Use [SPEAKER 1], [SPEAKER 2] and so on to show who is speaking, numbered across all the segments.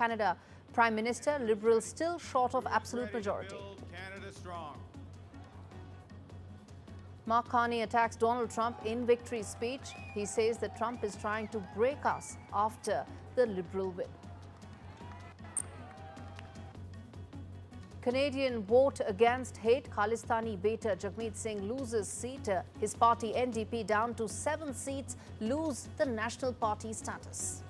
[SPEAKER 1] Canada Prime Minister, Liberals still short of absolute majority.
[SPEAKER 2] Canada strong.
[SPEAKER 1] Mark Carney attacks Donald Trump in victory speech. He says that Trump is trying to break us after the Liberal win. Canadian vote against hate. Khalistani beta Jagmeet Singh loses seat. His party NDP down to 7 seats, lose the National Party status.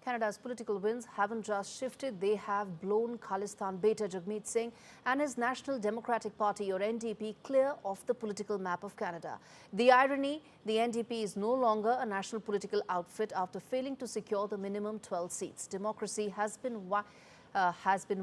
[SPEAKER 1] Canada's political winds haven't just shifted, they have blown Khalistan beta Jagmeet Singh and his National Democratic Party or NDP clear off the political map of Canada. The irony, the NDP is no longer a national political outfit after failing to secure the minimum 12 seats. Democracy has been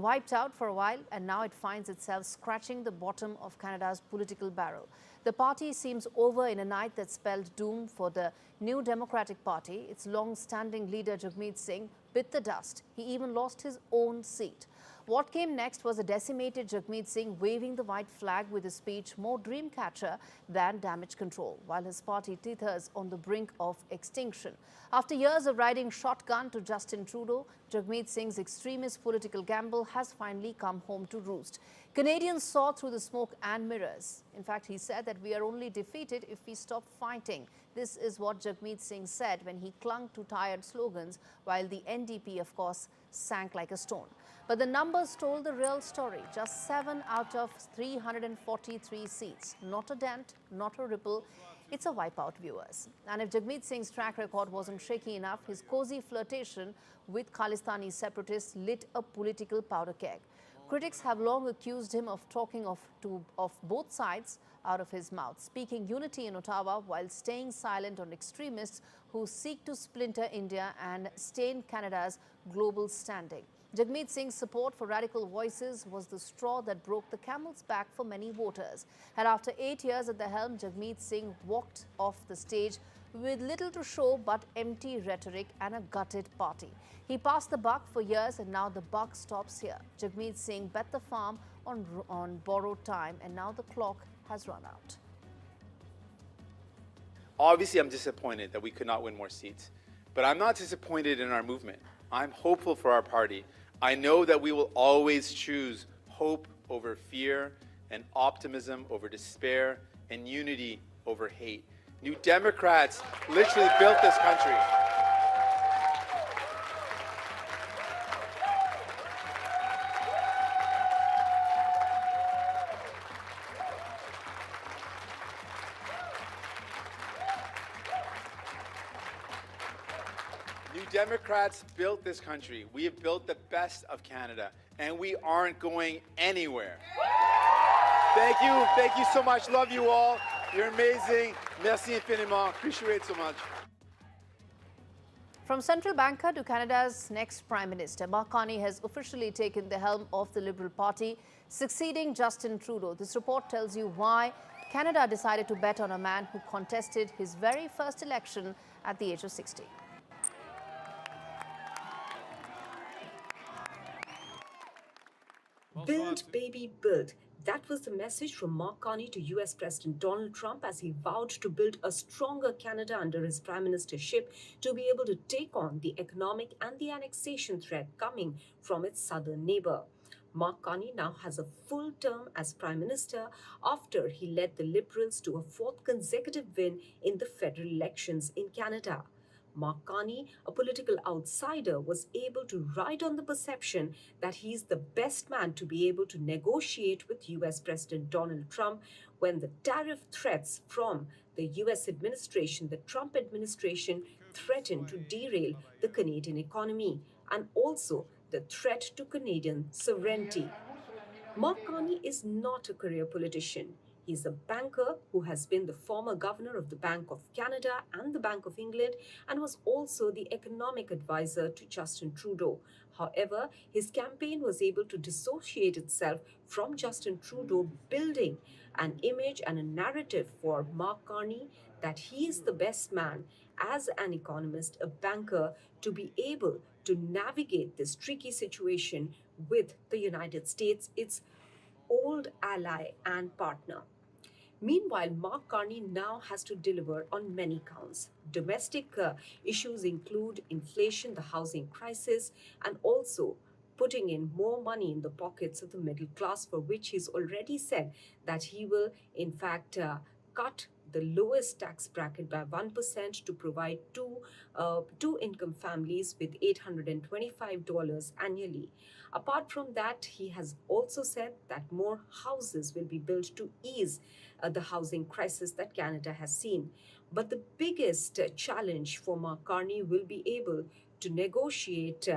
[SPEAKER 1] wiped out for a while, and now it finds itself scratching the bottom of Canada's political barrel. The party seems over in a night that spelled doom for the New Democratic Party. Its long-standing leader Jagmeet Singh bit the dust. He even lost his own seat. What came next was a decimated Jagmeet Singh waving the white flag with a speech more dream catcher than damage control, while his party teeters on the brink of extinction. After years of riding shotgun to Justin Trudeau, Jagmeet Singh's extremist political gamble has finally come home to roost. Canadians saw through the smoke and mirrors. In fact, he said that we are only defeated if we stop fighting. This is what Jagmeet Singh said when he clung to tired slogans, while the NDP, of course, sank like a stone. But the numbers told the real story. Just 7 out of 343 seats. Not a dent, not a ripple. It's a wipeout, viewers. And if Jagmeet Singh's track record wasn't shaky enough, his cozy flirtation with Khalistani separatists lit a political powder keg. Critics have long accused him of talking of both sides out of his mouth, speaking unity in Ottawa while staying silent on extremists who seek to splinter India and stain Canada's global standing. Jagmeet Singh's support for radical voices was the straw that broke the camel's back for many voters. And after 8 years at the helm, Jagmeet Singh walked off the stage with little to show but empty rhetoric and a gutted party. He passed the buck for years, and now the buck stops here. Jagmeet Singh bet the farm on borrowed time, and now the clock has run out.
[SPEAKER 3] Obviously, I'm disappointed that we could not win more seats, but I'm not disappointed in our movement. I'm hopeful for our party. I know that we will always choose hope over fear and optimism over despair and unity over hate. New Democrats literally built this country. New Democrats built this country. We have built the best of Canada, and we aren't going anywhere. Thank you so much. Love you all. You're amazing. Merci infiniment. Appreciate it so much.
[SPEAKER 1] From central banker to Canada's next Prime Minister, Mark Carney has officially taken the helm of the Liberal Party, succeeding Justin Trudeau. This report tells you why Canada decided to bet on a man who contested his very first election at the age of 60.
[SPEAKER 4] Build, baby, build. That was the message from Mark Carney to US President Donald Trump as he vowed to build a stronger Canada under his prime ministership to be able to take on the economic and the annexation threat coming from its southern neighbor. Mark Carney now has a full term as Prime Minister after he led the Liberals to a 4th consecutive win in the federal elections in Canada. Mark Carney, a political outsider, was able to ride on the perception that he's the best man to be able to negotiate with US President Donald Trump when the tariff threats from the US administration, the Trump administration, threatened to derail the Canadian economy and also the threat to Canadian sovereignty. Mark Carney is not a career politician. He's a banker who has been the former governor of the Bank of Canada and the Bank of England and was also the economic advisor to Justin Trudeau. However, his campaign was able to dissociate itself from Justin Trudeau, building an image and a narrative for Mark Carney that he is the best man as an economist, a banker, to be able to navigate this tricky situation with the United States, its old ally and partner. Meanwhile, Mark Carney now has to deliver on many counts. Domestic issues include inflation, the housing crisis, and also putting in more money in the pockets of the middle class, for which he's already said that he will, in fact, cut the lowest tax bracket by 1% to provide two income families with $825 annually. Apart from that, he has also said that more houses will be built to ease the housing crisis that Canada has seen. But the biggest challenge for Mark Carney will be able to negotiate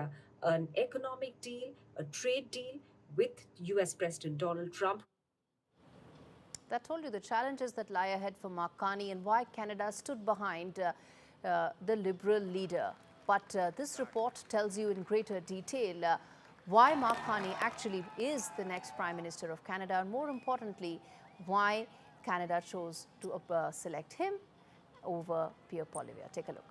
[SPEAKER 4] an economic deal, a trade deal with US President Donald Trump.
[SPEAKER 1] That told you the challenges that lie ahead for Mark Carney and why Canada stood behind the Liberal leader. But this report tells you in greater detail why Mark Carney actually is the next Prime Minister of Canada, and more importantly, why Canada chose to select him over Pierre Poilievre. Take a look.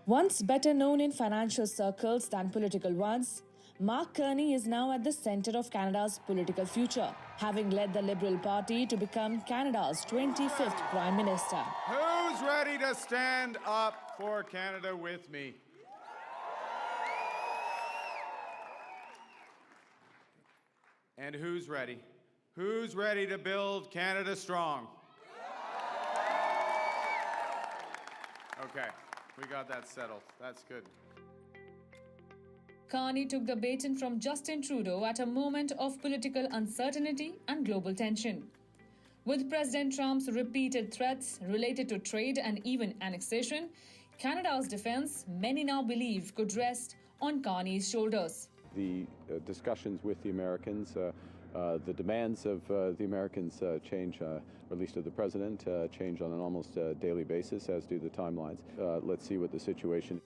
[SPEAKER 2] Once better known in financial circles than political ones, Mark Carney is now at the centre of Canada's political future, having led the Liberal Party to become Canada's 25th Prime Minister.
[SPEAKER 5] Who's ready to stand up for Canada with me? And who's ready? Who's ready to build Canada strong? Okay, we got that settled. That's good.
[SPEAKER 2] Carney took the baton from Justin Trudeau at a moment of political uncertainty and global tension. With President Trump's repeated threats related to trade and even annexation, Canada's defense, many now believe, could rest on Carney's shoulders.
[SPEAKER 6] The discussions with the Americans, the demands of the Americans change, or at least of the president, change on an almost daily basis, as do the timelines. Let's see what the situation.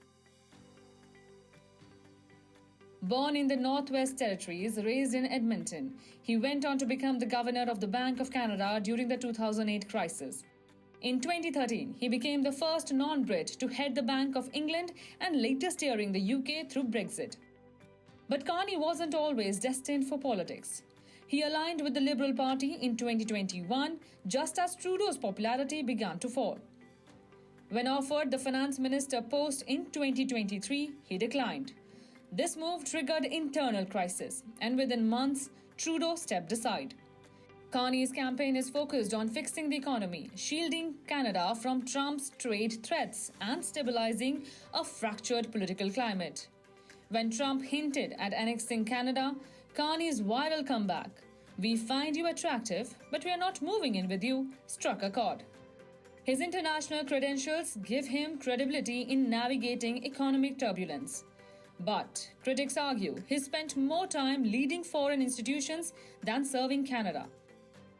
[SPEAKER 2] Born in the Northwest Territories, raised in Edmonton, he went on to become the governor of the Bank of Canada during the 2008 crisis. In 2013, he became the first non-Brit to head the Bank of England and later steering the UK through Brexit. But Carney wasn't always destined for politics. He aligned with the Liberal Party in 2021, just as Trudeau's popularity began to fall. When offered the finance minister post in 2023, he declined. This move triggered internal crisis, and within months, Trudeau stepped aside. Carney's campaign is focused on fixing the economy, shielding Canada from Trump's trade threats, and stabilizing a fractured political climate. When Trump hinted at annexing Canada, Carney's viral comeback, "We find you attractive, but we are not moving in with you," struck a chord. His international credentials give him credibility in navigating economic turbulence. But critics argue he spent more time leading foreign institutions than serving Canada.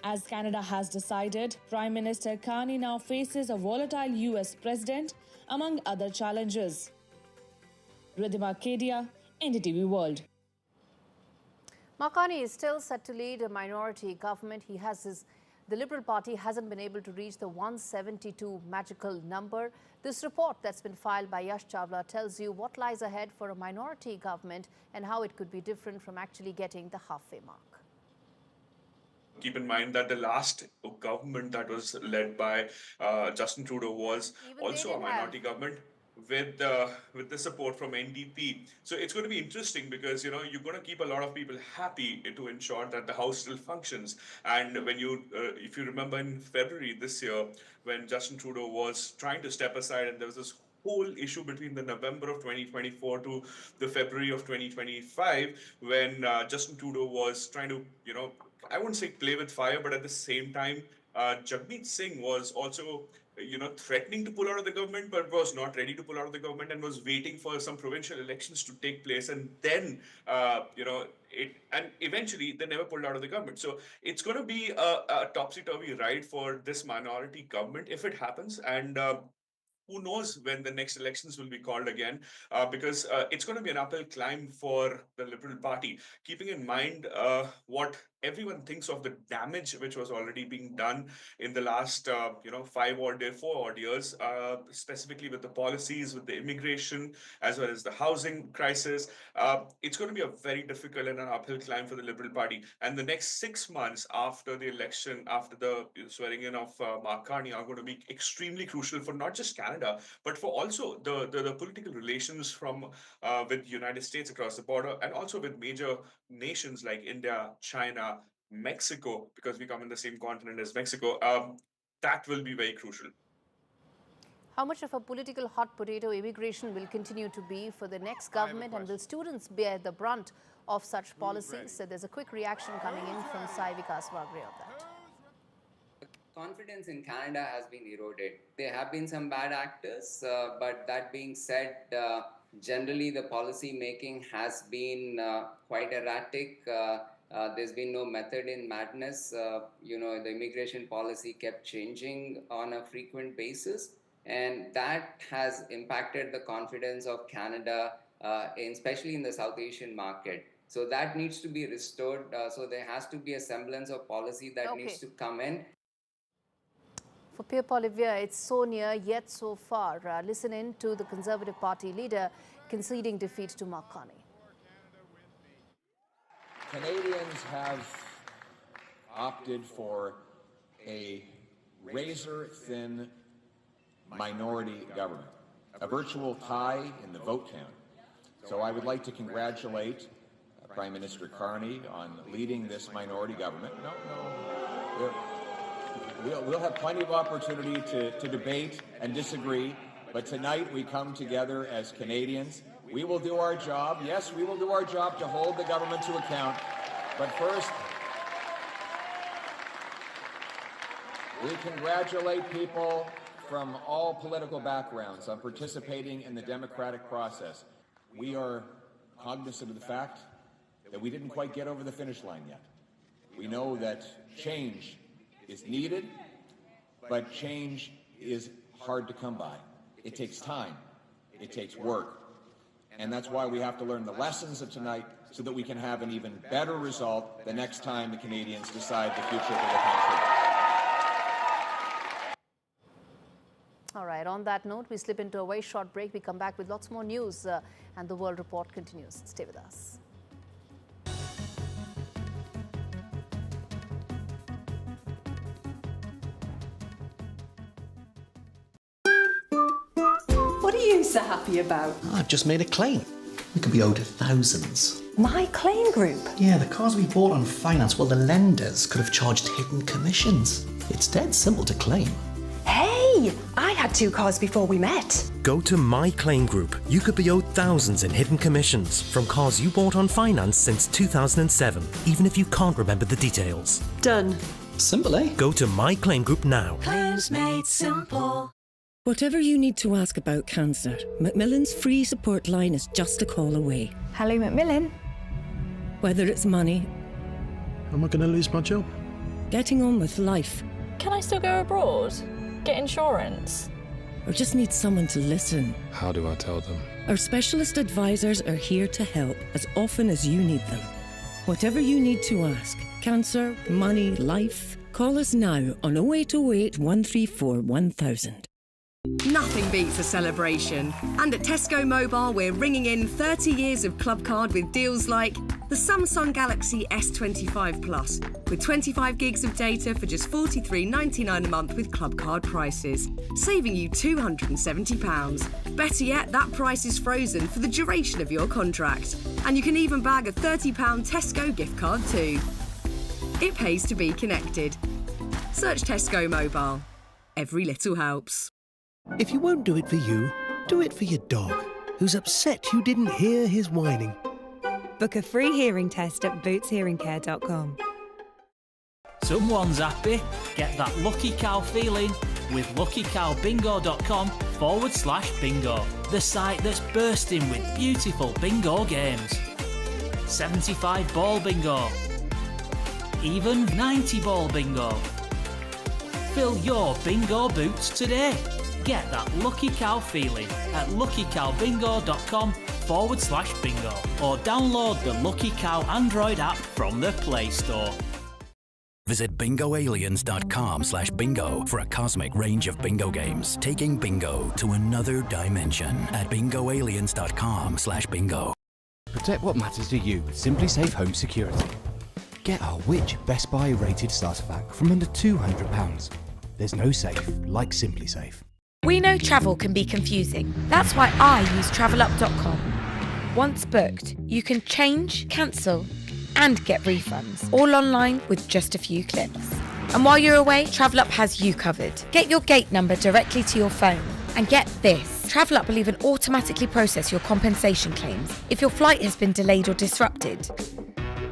[SPEAKER 2] As Canada has decided, Prime Minister Carney now faces a volatile US president, among other challenges. Ridhima Kedia, NDTV World.
[SPEAKER 1] Mark Carney is still set to lead a minority government. The Liberal Party hasn't been able to reach the 172 magical number. This report that's been filed by Yash Chawla tells you what lies ahead for a minority government and how it could be different from actually getting the halfway mark.
[SPEAKER 7] Keep in mind that the last government that was led by Justin Trudeau was also a minority government with the support from NDP. So it's going to be interesting because you're going to keep a lot of people happy to ensure that the House still functions. And when if you remember in February this year, when Justin Trudeau was trying to step aside, and there was this whole issue between the November of 2024 to the February of 2025, when Justin Trudeau was trying to, I wouldn't say play with fire, but at the same time, Jagmeet Singh was also threatening to pull out of the government, but was not ready to pull out of the government and was waiting for some provincial elections to take place. And then, and eventually they never pulled out of the government. So it's going to be a topsy-turvy ride for this minority government if it happens. And who knows when the next elections will be called again, because it's going to be an uphill climb for the Liberal Party. Keeping in mind what everyone thinks of the damage which was already being done in the last 4 odd years, specifically with the policies, with the immigration, as well as the housing crisis. It's going to be a very difficult and an uphill climb for the Liberal Party. And the next 6 months after the election, after the swearing in of Mark Carney, are going to be extremely crucial for not just Canada, but for also the political relations from with the United States across the border, and also with major nations like India, China, Mexico, because we come in the same continent as Mexico. That will be very crucial.
[SPEAKER 1] How much of a political hot potato immigration will continue to be for the next government, and will students bear the brunt of such policies? So there's a quick reaction coming in from Sai Vikas Vagre on that.
[SPEAKER 8] Confidence in Canada has been eroded. There have been some bad actors, but that being said, generally the policy making has been quite erratic. There's been no method in madness. The immigration policy kept changing on a frequent basis, and that has impacted the confidence of Canada, especially in the South Asian market. So that needs to be restored. So there has to be a semblance of policy that needs to come in.
[SPEAKER 1] For Pierre Poilievre, it's so near yet so far. Listen in to the Conservative Party leader conceding defeat to Mark Carney.
[SPEAKER 9] Canadians have opted for a razor-thin minority government, a virtual tie in the vote count. So I would like to congratulate Prime Minister Carney on leading this minority government. We'll have plenty of opportunity to debate and disagree, but tonight we come together as Canadians. We will do our job. Yes, we will do our job to hold the government to account. But first, we congratulate people from all political backgrounds on participating in the democratic process. We are cognizant of the fact that we didn't quite get over the finish line yet. We know that change is needed, but change is hard to come by. It takes time. It takes work. And that's why we have to learn the lessons of tonight so that we can have an even better result the next time the Canadians decide the future of the country.
[SPEAKER 1] All right, on that note, we slip into a very short break. We come back with lots more news and the World Report continues. Stay with us.
[SPEAKER 10] What are you so happy about?
[SPEAKER 11] I've just made a claim. We could be owed thousands.
[SPEAKER 10] My claim group?
[SPEAKER 11] Yeah, the cars we bought on finance, well, the lenders could have charged hidden commissions. It's dead simple to claim.
[SPEAKER 10] Hey, I had 2 cars before we met.
[SPEAKER 12] Go to My Claim Group. You could be owed thousands in hidden commissions from cars you bought on finance since 2007, even if you can't remember the details.
[SPEAKER 10] Done.
[SPEAKER 11] Simple, eh?
[SPEAKER 12] Go to My Claim Group now.
[SPEAKER 10] Claims made simple.
[SPEAKER 13] Whatever you need to ask about cancer, Macmillan's free support line is just a call away.
[SPEAKER 14] Hello, Macmillan.
[SPEAKER 13] Whether it's money...
[SPEAKER 11] Am I going to lose my job?
[SPEAKER 13] Getting on with life.
[SPEAKER 14] Can I still go abroad? Get insurance?
[SPEAKER 13] Or just need someone to listen.
[SPEAKER 15] How do I tell them?
[SPEAKER 13] Our specialist advisors are here to help as often as you need them. Whatever you need to ask, cancer, money, life, call us now on 0808 134 1000.
[SPEAKER 16] Nothing beats a celebration. And at Tesco Mobile, we're ringing in 30 years of Club Card with deals like the Samsung Galaxy S25 Plus, with 25 gigs of data for just $43.99 a month with Club Card prices, saving you £270. Better yet, that price is frozen for the duration of your contract. And you can even bag a £30 Tesco gift card too. It pays to be connected. Search Tesco Mobile. Every little helps.
[SPEAKER 17] If you won't do it for you, do it for your dog, who's upset you didn't hear his whining.
[SPEAKER 18] Book a free hearing test at bootshearingcare.com.
[SPEAKER 19] Someone's happy. Get that lucky cow feeling with luckycowbingo.com/bingo. The site that's bursting with beautiful bingo games. 75 ball bingo. Even 90 ball bingo. Fill your bingo boots today. Get that lucky cow feeling at luckycowbingo.com bingo or download the Lucky Cow Android app from the Play Store.
[SPEAKER 15] Visit bingoaliens.com/bingo for a cosmic range of bingo games, taking bingo to another dimension at bingoaliens.com/bingo.
[SPEAKER 20] Protect what matters to you with Simply Safe Home Security. Get our Which Best Buy rated starter pack from under £200. There's no safe like Simply Safe.
[SPEAKER 21] We know travel can be confusing. That's why I use travelup.com. Once booked, you can change, cancel, and get refunds, all online with just a few clicks. And while you're away, TravelUp has you covered. Get your gate number directly to your phone. And get this, TravelUp will even automatically process your compensation claims if your flight has been delayed or disrupted.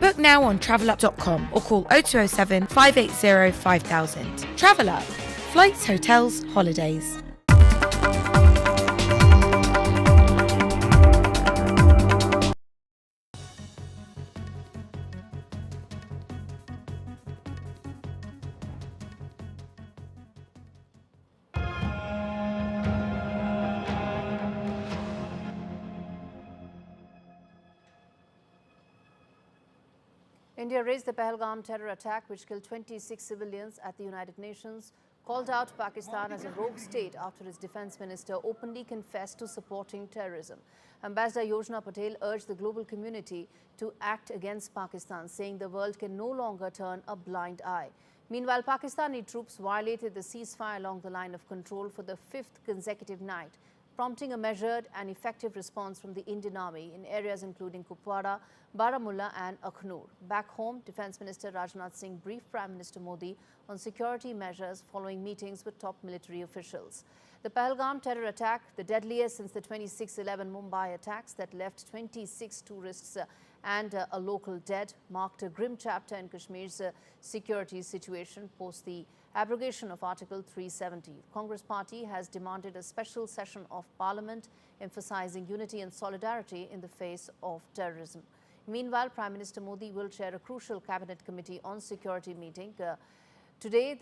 [SPEAKER 21] Book now on travelup.com or call 0207 580 5000. TravelUp. Flights, hotels, holidays.
[SPEAKER 1] India raised the Pahalgam terror attack which killed 26 civilians at the United Nations, called out Pakistan as a rogue state after its defense minister openly confessed to supporting terrorism. Ambassador Yojana Patel urged the global community to act against Pakistan, saying the world can no longer turn a blind eye. Meanwhile, Pakistani troops violated the ceasefire along the line of control for the fifth consecutive night, prompting a measured and effective response from the Indian Army in areas including Kupwara, Baramulla and Akhnur. Back home, Defence Minister Rajnath Singh briefed Prime Minister Modi on security measures following meetings with top military officials. The Pahalgam terror attack, the deadliest since the 26/11 Mumbai attacks that left 26 tourists and a local dead, marked a grim chapter in Kashmir's security situation post the abrogation of Article 370. Congress Party has demanded a special session of Parliament emphasizing unity and solidarity in the face of terrorism. Meanwhile, Prime Minister Modi will chair a crucial cabinet committee on security meeting today,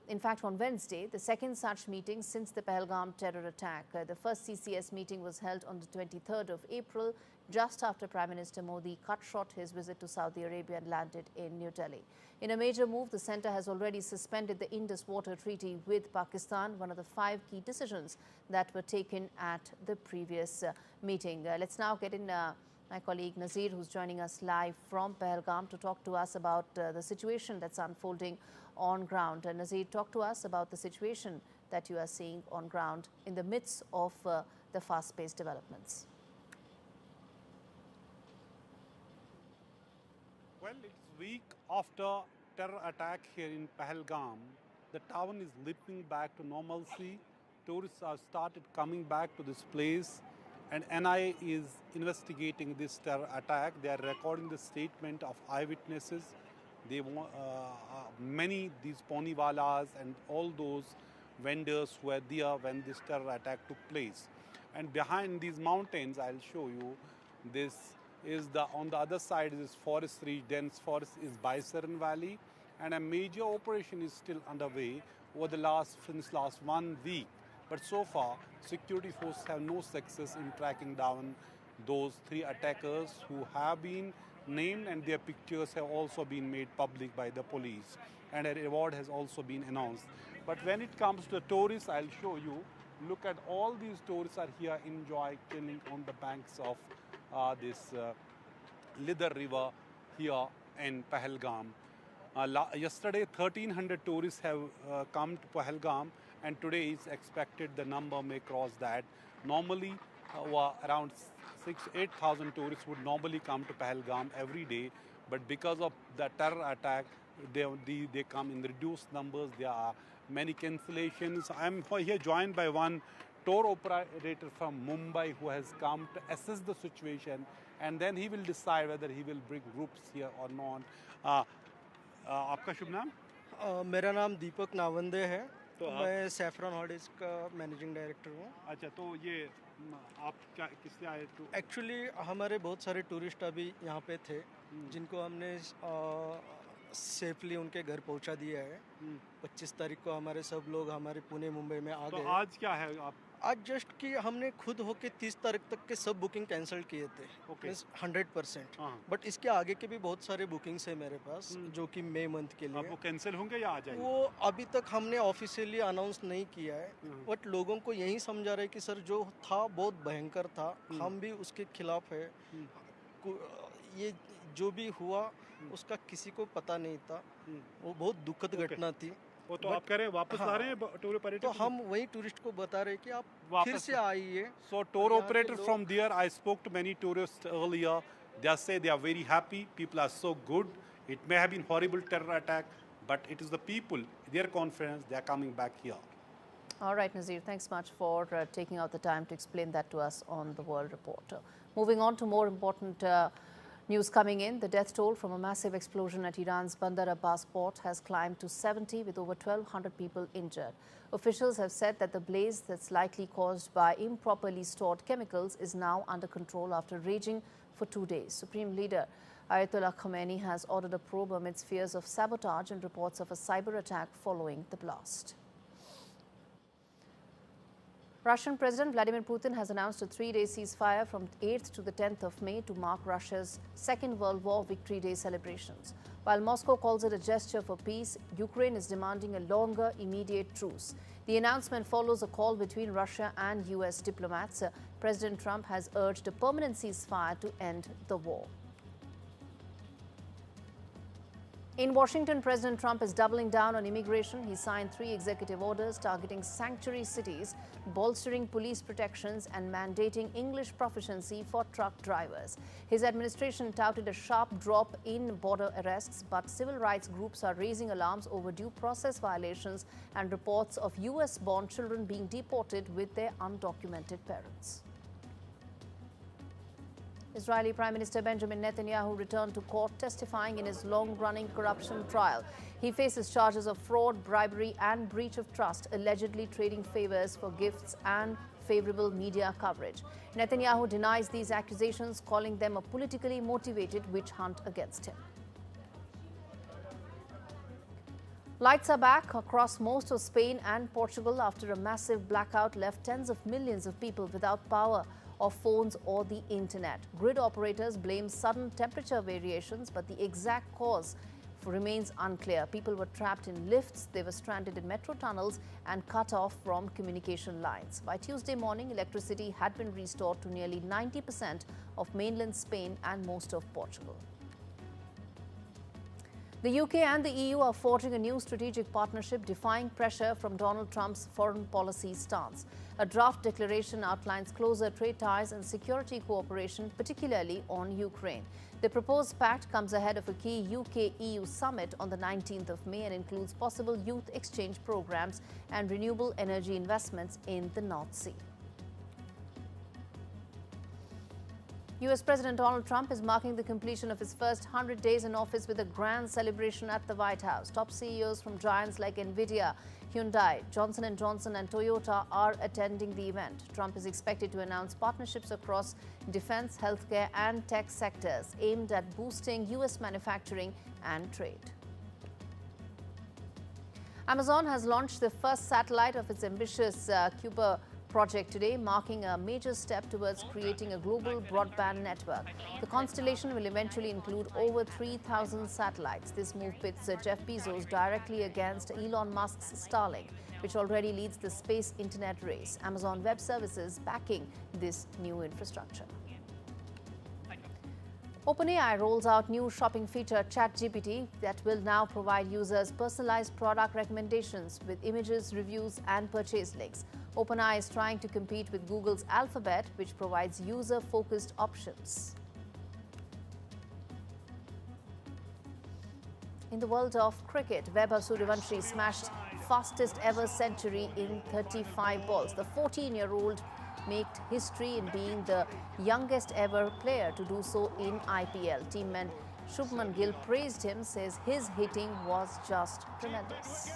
[SPEAKER 1] in fact on Wednesday, the second such meeting since the Pahalgam terror attack. The first CCS meeting was held on the 23rd of April, just after Prime Minister Modi cut short his visit to Saudi Arabia and landed in New Delhi. In a major move, the centre has already suspended the Indus Water Treaty with Pakistan, one of the 5 key decisions that were taken at the previous meeting. Let's now get in my colleague Nazir, who's joining us live from Pahalgam to talk to us about the situation that's unfolding on ground. Nazir, talk to us about the situation that you are seeing on ground in the midst of the fast-paced developments.
[SPEAKER 22] Well, it's week after terror attack here in Pahalgam. The town is leaping back to normalcy. Tourists have started coming back to this place, and NIA is investigating this terror attack. They are recording the statement of eyewitnesses. They many these poniwalas and all those vendors who were there when this terror attack took place. And behind these mountains, I'll show you, this is on the other side is forestry, dense forest is Baisaran Valley, and a major operation is still underway since last 1 week. But so far, security forces have no success in tracking down those 3 attackers who have been named, and their pictures have also been made public by the police, and a reward has also been announced. But when it comes to tourists, I'll show you. Look at all these tourists are here enjoy chilling on the banks of this Lidar River here in Pahalgam. Yesterday, 1,300 tourists have come to Pahalgam, and today is expected the number may cross that. Normally, around 8,000 tourists would normally come to Pahalgam every day, but because of the terror attack, they come in reduced numbers. There are many cancellations. I'm here joined by one tour operator from Mumbai who has come to assess the situation, and then he will decide whether he will bring groups here or not. आपका शुभ नाम?
[SPEAKER 23] मेरा नाम दीपक नावंदे है, तो मैं saffron holidays का managing director हूँ।
[SPEAKER 22] अच्छा, तो ये आप क्या किससे आए? तो
[SPEAKER 23] एक्चुअली हमारे बहुत सारे टूरिस्ट अभी यहाँ पे थे, जिनको हमने सेफली उनके घर पहुँचा दिया है। 25 तारीख को हमारे सब लोग हमारे पुणे मुंबई में आ गए।
[SPEAKER 22] तो आज क्या है?
[SPEAKER 23] आज जस्ट कि हमने खुद होके 30 तारीख तक के सब बुकिंग कैंसिल किए थे 100%। बट इसके आगे के भी बहुत सारे बुकिंग्स है मेरे पास जो कि मई मंथ के लिए।
[SPEAKER 22] अब वो कैंसिल होंगे या आ जाएंगे?
[SPEAKER 23] वो अभी तक हमने ऑफिशियली अनाउंस नहीं किया है, बट लोगों को यही समझा रहे कि सर जो था बहुत भयंकर था, हम भी उसके खिलाफ है। ये जो भी हुआ उसका किसी को पता नहीं था, वो बहुत दुखद घटना थी।
[SPEAKER 22] वो तो आप कह रहे हैं वापस ला रहे हैं पर्यटक?
[SPEAKER 23] तो हम वही टूरिस्ट को बता रहे हैं कि आप फिर से आइए।
[SPEAKER 22] So tour operator from there, I spoke to many tourists earlier. They say they are very happy. People are so good. It may have been horrible terror attack, but it is the people, their confidence, they are coming back here.
[SPEAKER 1] All right, Nazir, thanks much for taking out the time to explain that to us on the World Report. Moving on to more important news coming in. The death toll from a massive explosion at Iran's Bandar Abbas port has climbed to 70 with over 1,200 people injured. Officials have said that the blaze that's likely caused by improperly stored chemicals is now under control after raging for 2 days. Supreme Leader Ayatollah Khamenei has ordered a probe amidst fears of sabotage and reports of a cyber attack following the blast. Russian President Vladimir Putin has announced a 3-day ceasefire from 8th to the 10th of May to mark Russia's Second World War Victory Day celebrations. While Moscow calls it a gesture for peace, Ukraine is demanding a longer, immediate truce. The announcement follows a call between Russia and US diplomats. President Trump has urged a permanent ceasefire to end the war. In Washington, President Trump is doubling down on immigration. He signed 3 executive orders targeting sanctuary cities, bolstering police protections and mandating English proficiency for truck drivers. His administration touted a sharp drop in border arrests, but civil rights groups are raising alarms over due process violations and reports of US-born children being deported with their undocumented parents. Israeli Prime Minister Benjamin Netanyahu returned to court testifying in his long-running corruption trial. He faces charges of fraud, bribery and breach of trust, allegedly trading favors for gifts and favorable media coverage. Netanyahu denies these accusations, calling them a politically motivated witch hunt against him. Lights are back across most of Spain and Portugal after a massive blackout left tens of millions of people without power of phones or the internet. Grid operators blame sudden temperature variations, but the exact cause remains unclear. People were trapped in lifts, they were stranded in metro tunnels and cut off from communication lines. By Tuesday morning, electricity had been restored to nearly 90% of mainland Spain and most of Portugal. The UK and the EU are forging a new strategic partnership, defying pressure from Donald Trump's foreign policy stance. A draft declaration outlines closer trade ties and security cooperation, particularly on Ukraine. The proposed pact comes ahead of a key UK-EU summit on the 19th of May and includes possible youth exchange programs and renewable energy investments in the North Sea. US President Donald Trump is marking the completion of his first 100 days in office with a grand celebration at the White House. Top CEOs from giants like Nvidia, Hyundai, Johnson & Johnson and Toyota are attending the event. Trump is expected to announce partnerships across defense, healthcare and tech sectors aimed at boosting US manufacturing and trade. Amazon has launched the first satellite of its ambitious Kuiper project today, marking a major step towards creating a global broadband network. The constellation will eventually include over 3,000 satellites. This move pits Jeff Bezos directly against Elon Musk's Starlink, which already leads the space internet race. Amazon Web Services backing this new infrastructure. OpenAI rolls out new shopping feature ChatGPT that will now provide users personalized product recommendations with images, reviews and purchase links. OpenAI is trying to compete with Google's Alphabet, which provides user-focused options. In the world of cricket, Vaibhav Suryavanshi smashed fastest ever century in 35 balls. The 14-year-old made history in being the youngest ever player to do so in IPL. Teammate Shubman Gill praised him, says his hitting was just tremendous.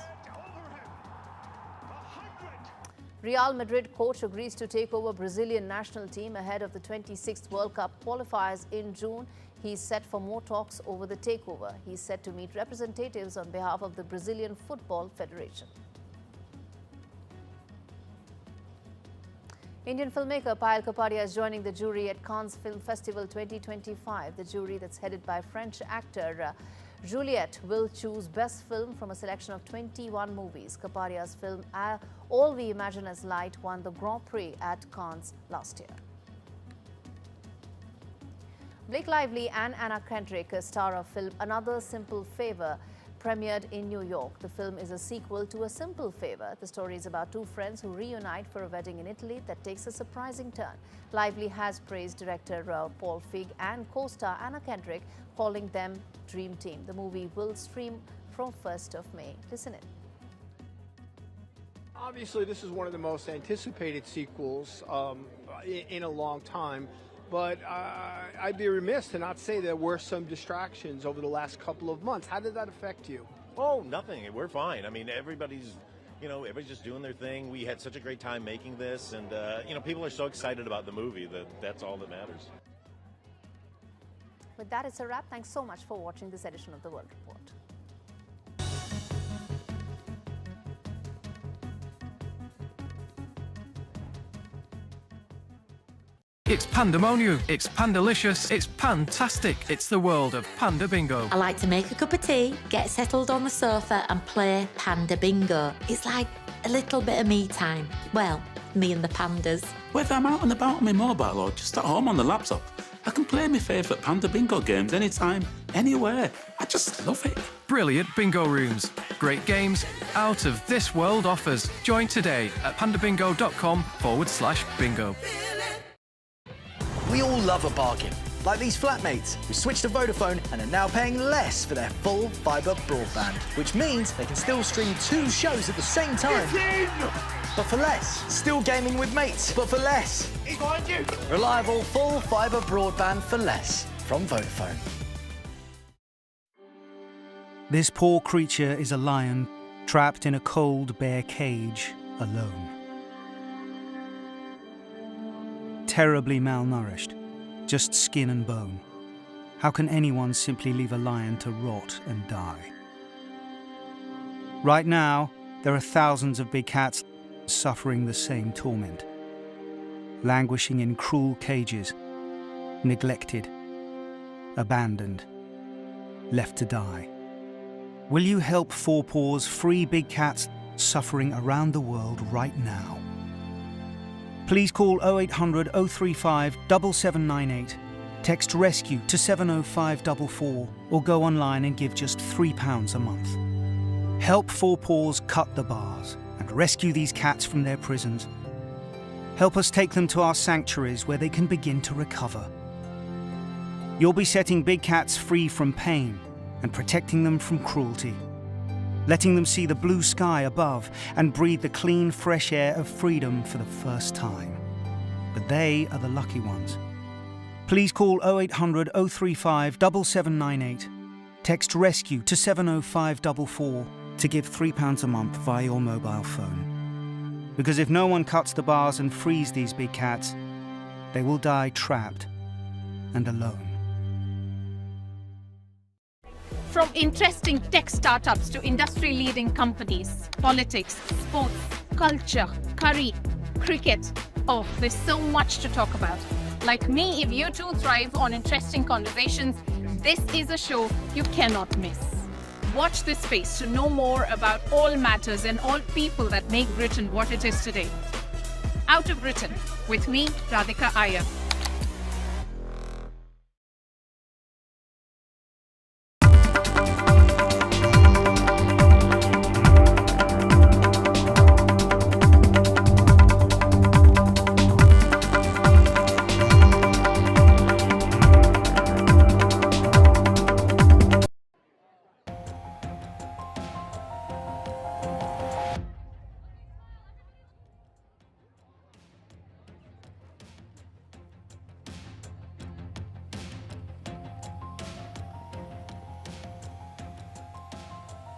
[SPEAKER 1] Real Madrid coach agrees to take over Brazilian national team ahead of the 26th World Cup qualifiers in June. He's set for more talks over the takeover. He's set to meet representatives on behalf of the Brazilian Football Federation. Indian filmmaker Payal Kapadia is joining the jury at Cannes Film Festival 2025. The jury, that's headed by French actor Juliette, will choose Best Film from a selection of 21 movies. Kapadia's film All We Imagine as Light won the Grand Prix at Cannes last year. Blake Lively and Anna Kendrick, a star of film Another Simple Favor, premiered in New York. The film is a sequel to A Simple Favor. The story is about two friends who reunite for a wedding in Italy that takes a surprising turn. Lively has praised director Paul Feig and co-star Anna Kendrick, calling them Dream Team. The movie will stream from 1st of May. Listen in.
[SPEAKER 3] Obviously, this is one of the most anticipated sequels in a long time. But I'd be remiss to not say there were some distractions over the last couple of months. How did that affect you?
[SPEAKER 4] Oh, nothing. We're fine. I mean, everybody's just doing their thing. We had such a great time making this, and people are so excited about the movie that's all that matters.
[SPEAKER 1] With that, it's a wrap. Thanks so much for watching this edition of The World Report.
[SPEAKER 5] It's pandemonium, it's pandalicious, it's fantastic. It's the world of Panda Bingo.
[SPEAKER 24] I like to make a cup of tea, get settled on the sofa and play Panda Bingo. It's like a little bit of me time. Well, me and the pandas.
[SPEAKER 25] Whether I'm out and about on my mobile or just at home on the laptop, I can play my favourite Panda Bingo games anytime, anywhere. I just love it.
[SPEAKER 5] Brilliant bingo rooms, great games, out of this world offers. Join today at pandabingo.com/bingo.
[SPEAKER 26] We all love a bargain, like these flatmates who switched to Vodafone and are now paying less for their full fibre broadband, which means they can still stream 2 shows at the same time. But for less. Still gaming with mates, but for less. He's behind you. Reliable full fibre broadband for less from Vodafone.
[SPEAKER 27] This poor creature is a lion trapped in a cold, bare cage, alone. Terribly malnourished, just skin and bone. How can anyone simply leave a lion to rot and die? Right now, there are thousands of big cats suffering the same torment, languishing in cruel cages, neglected, abandoned, left to die. Will you help Four Paws free big cats suffering around the world right now? Please call 0800 035 7798, text RESCUE to 70544, or go online and give just £3 a month. Help Four Paws cut the bars and rescue these cats from their prisons. Help us take them to our sanctuaries where they can begin to recover. You'll be setting big cats free from pain and protecting them from cruelty, letting them see the blue sky above and breathe the clean, fresh air of freedom for the first time. But they are the lucky ones. Please call 0800 035 7798, text RESCUE to 70544 to give £3 a month via your mobile phone. Because if no one cuts the bars and frees these big cats, they will die trapped and alone.
[SPEAKER 28] From interesting tech startups to industry-leading companies, politics, sports, culture, curry, cricket. Oh, there's so much to talk about. Like me, if you too thrive on interesting conversations, this is a show you cannot miss. Watch this space to know more about all matters and all people that make Britain what it is today. Out of Britain, with me, Radhika Iyer.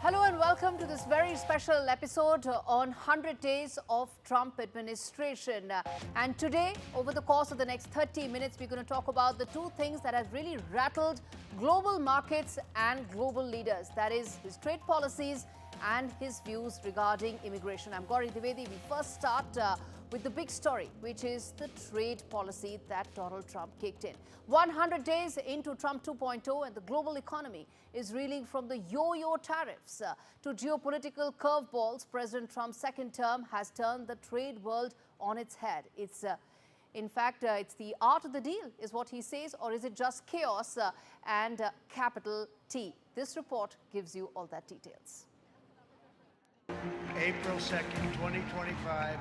[SPEAKER 1] Hello and welcome to this very special episode on 100 days of Trump administration. And today, over the course of the next 30 minutes, we're going to talk about the two things that have really rattled global markets and global leaders. That is his trade policies and his views regarding immigration. I'm Gauri Dwivedi. We first start with the big story, which is the trade policy that Donald Trump kicked in. 100 days into Trump 2.0, and the global economy is reeling from the yo-yo tariffs to geopolitical curveballs. President Trump's second term has turned the trade world on its head. In fact, it's the art of the deal, is what he says, or is it just chaos and capital T? This report gives you all that details.
[SPEAKER 2] April 2nd, 2025.